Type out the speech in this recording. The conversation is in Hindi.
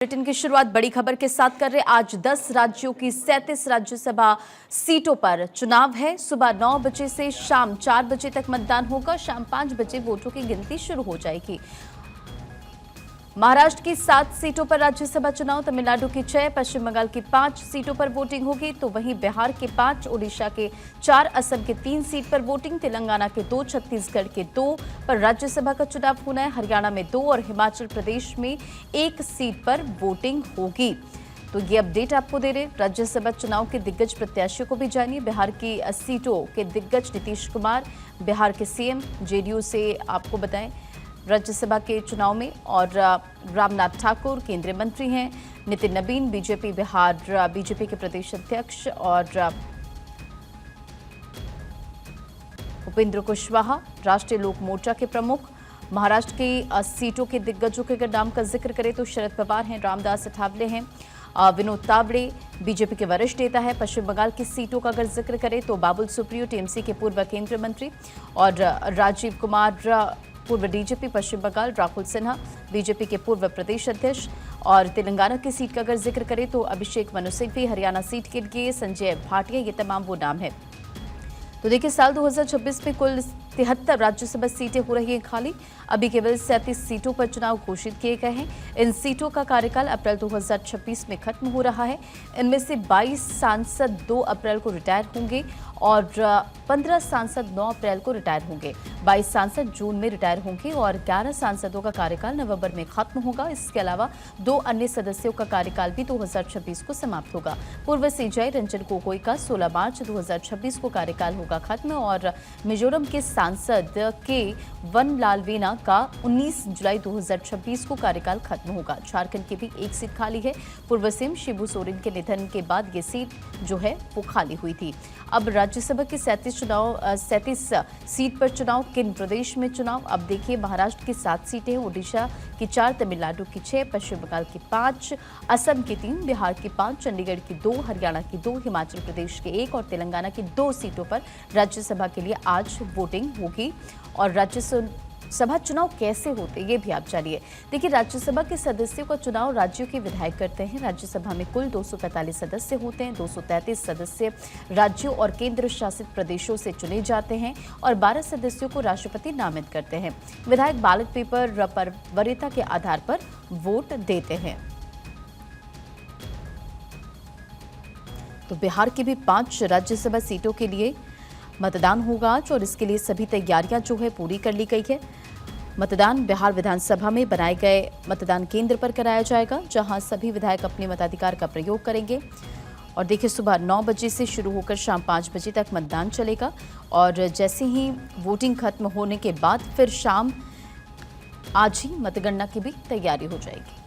बुलेटिन की शुरुआत बड़ी खबर के साथ कर रहे। आज 10 राज्यों की 37 राज्यसभा सीटों पर चुनाव है। सुबह 9 बजे से शाम 4 बजे तक मतदान होगा। शाम 5 बजे वोटों की गिनती शुरू हो जाएगी। महाराष्ट्र की 7 सीटों पर राज्यसभा चुनाव, तमिलनाडु की 6, पश्चिम बंगाल की 5 सीटों पर वोटिंग होगी, तो वहीं बिहार के 5, ओडिशा के 4, असम के 3 सीट पर वोटिंग, तेलंगाना के 2, छत्तीसगढ़ के 2 पर राज्यसभा का चुनाव होना है, हरियाणा में 2 और हिमाचल प्रदेश में 1 सीट पर वोटिंग होगी। तो ये अपडेट आपको दे रहे। राज्यसभा चुनाव के दिग्गज प्रत्याशियों को भी जानिए। बिहार की सीटों के दिग्गज नीतीश कुमार, बिहार के सीएम, जेडीयू से आपको बताएं राज्यसभा के चुनाव में, और रामनाथ ठाकुर केंद्रीय मंत्री हैं, नितिन नबीन बीजेपी बिहार बीजेपी के प्रदेश अध्यक्ष, और उपेंद्र कुशवाहा राष्ट्रीय लोक मोर्चा के प्रमुख। महाराष्ट्र की सीटों के दिग्गजों के अगर नाम का जिक्र करें तो शरद पवार हैं, रामदास अठावले हैं, विनोद तावड़े बीजेपी के वरिष्ठ नेता है। पश्चिम बंगाल की सीटों का अगर जिक्र करें तो बाबुल सुप्रियो टीएमसी के पूर्व केंद्रीय मंत्री, और राजीव कुमार पूर्व डीजीपी पश्चिम बंगाल, राहुल सिन्हा बीजेपी के पूर्व प्रदेश अध्यक्ष, और तेलंगाना की सीट का अगर जिक्र करें तो अभिषेक मनु सिंघवी, हरियाणा सीट के लिए संजय भाटिया, ये तमाम वो नाम है। तो देखिए, साल 2026 में कुल 73 राज्यसभा सीटें हो रही हैं खाली। अभी केवल 37 सीटों पर चुनाव घोषित किए गए हैं। इन सीटों का कार्यकाल अप्रैल 2026 में खत्म हो रहा है। इनमें से 22 सांसद 2 अप्रैल को रिटायर होंगे और 15 सांसद 9 अप्रैल को रिटायर होंगे। 22 सांसद जून में रिटायर होंगे और 11 सांसदों का कार्यकाल नवंबर में खत्म होगा। इसके अलावा 2 अन्य सदस्यों का कार्यकाल भी 2026 को समाप्त होगा। पूर्व सीजेआई रंजन गोगोई का 16 मार्च 2026 को कार्यकाल होगा खत्म, और मिजोरम के सांसद के वन लाल वीना का 19 जुलाई 2026 को कार्यकाल खत्म होगा। झारखंड की भी 1 सीट खाली है। पूर्व सीएम शिबू सोरेन के निधन के बाद ये सीट जो है वो खाली हुई थी। अब राज्यसभा की 37 सीट पर चुनाव, किन प्रदेश में चुनाव? अब देखिए, महाराष्ट्र की 7 सीटें, ओडिशा की 4, तमिलनाडु की 6, पश्चिम बंगाल की 5, असम की 3, बिहार की 5, चंडीगढ़ की 2, हरियाणा की 2, हिमाचल प्रदेश के 1 और तेलंगाना की 2 सीटों पर राज्यसभा के लिए आज वोटिंग होगी। और राज्यसभा चुनाव कैसे होते ये भी आप जानिए। देखिए, राज्यसभा के सदस्यों का चुनाव राज्यों के विधायक करते हैं। राज्यसभा में कुल 245 सदस्य होते हैं। 233 सदस्य राज्यों और केंद्र शासित प्रदेशों से चुने जाते हैं और 12 सदस्यों को राष्ट्रपति नामित करते हैं। विधायक बैलेट पेपर पर वरीयता के आधार पर वोट देते हैं। तो बिहार की भी 5 राज्यसभा सीटों के लिए मतदान होगा आज, और इसके लिए सभी तैयारियां जो है पूरी कर ली गई है। मतदान बिहार विधानसभा में बनाए गए मतदान केंद्र पर कराया जाएगा, जहां सभी विधायक अपने मताधिकार का प्रयोग करेंगे। और देखिए, सुबह 9 बजे से शुरू होकर शाम 5 बजे तक मतदान चलेगा, और जैसे ही वोटिंग खत्म होने के बाद फिर शाम आज ही मतगणना की भी तैयारी हो जाएगी।